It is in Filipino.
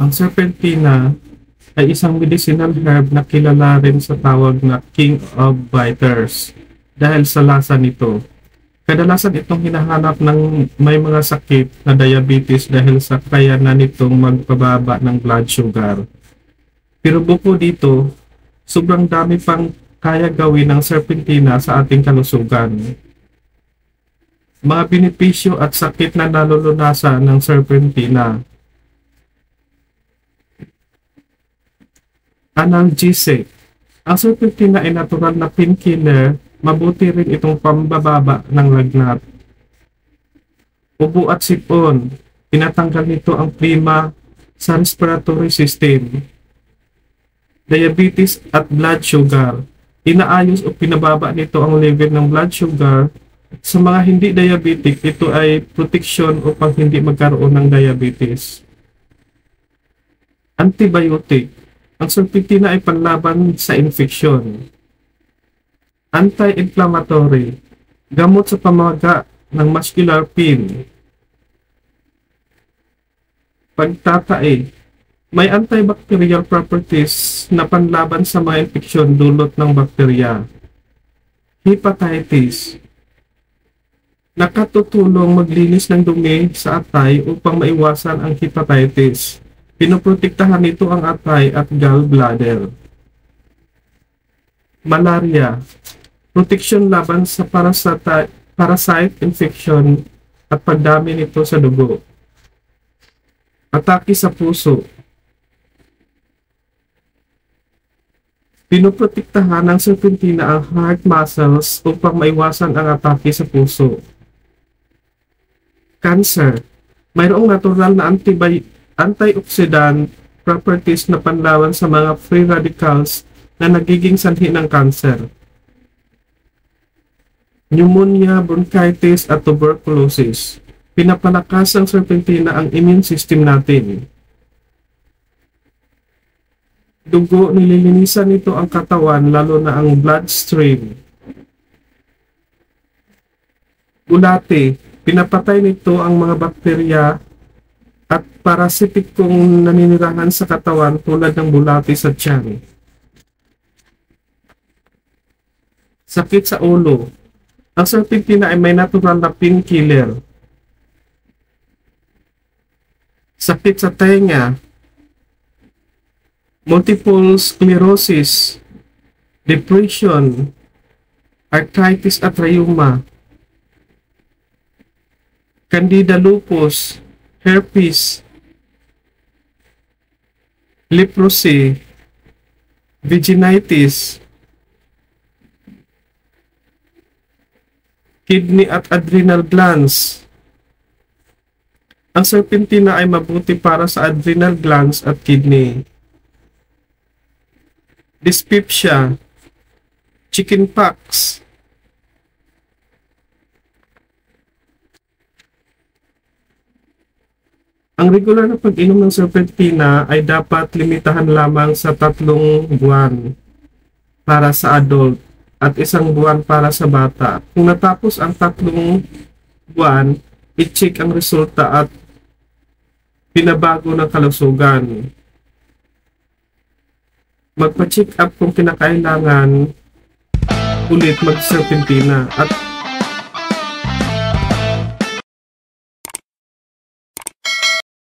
Ang serpentina ay isang medicinal herb na kilala rin sa tawag na King of Biters dahil sa lasa nito. Kadalasan itong hinahanap ng may mga sakit na diabetes dahil sa kakayanan nitong magpababa ng blood sugar. Pero bukod dito, sobrang dami pang kaya gawin ng serpentina sa ating kalusugan. Mga benepisyo at sakit na nalulunasan ng serpentina. Analgesic. Ang serpentina ay natural na painkiller, mabuti rin itong pambababa ng lagnat. Ubo at sipon. Tinatanggal nito ang plima sa respiratory system. Diabetes at blood sugar. Inaayos o pinababa nito ang level ng blood sugar. Sa mga hindi diabetic, ito ay proteksyon upang hindi magkaroon ng diabetes. Antibiotic. Ang serpentina ay panlaban sa infeksyon. Anti-inflammatory. Gamot sa pamamaga ng muscular pain. Pagtatae. May antibacterial properties na panlaban sa mga infeksyon dulot ng bakterya. Hepatitis. Nakatutulong maglinis ng dumi sa atay upang maiwasan ang hepatitis. Pinoprotektahan nito ang atay at gallbladder. Malaria. Proteksyon laban sa parasite infection at pagdami nito sa dugo. Atake sa puso. Pinoprotektahan ng serpentina ang heart muscles upang maiwasan ang atake sa puso. Cancer. Mayroong natural na antioxidant properties na panlaban sa mga free radicals na nagiging sanhi ng cancer. Pneumonia, bronchitis at tuberculosis. Pinapalakas ng serpentina ang immune system natin. Dugo, nililinisan nito ang katawan lalo na ang bloodstream. Bulate, pinapatay nito ang mga bakterya at parasitikong naninirahan sa katawan tulad ng bulate sa tiyan. Sakit sa ulo. Ang serpentina ay may natural na painkiller. Sakit sa tenga. Multiple sclerosis. Depression. Arthritis at rheuma. Candida lupus. Herpes. Leprosy. Vaginitis. Kidney at adrenal glands. Ang serpentina ay mabuti para sa adrenal glands at kidney. Dyspepsia, chickenpox. Ang regular na pag-inom ng serpentina ay dapat limitahan lamang sa 3 buwan para sa adult at 1 buwan para sa bata. Kung natapos ang 3 buwan, i-check ang resulta at pinabago ng kalusugan. Magpa-check up kung kinakailangan ulit mag-serpentina at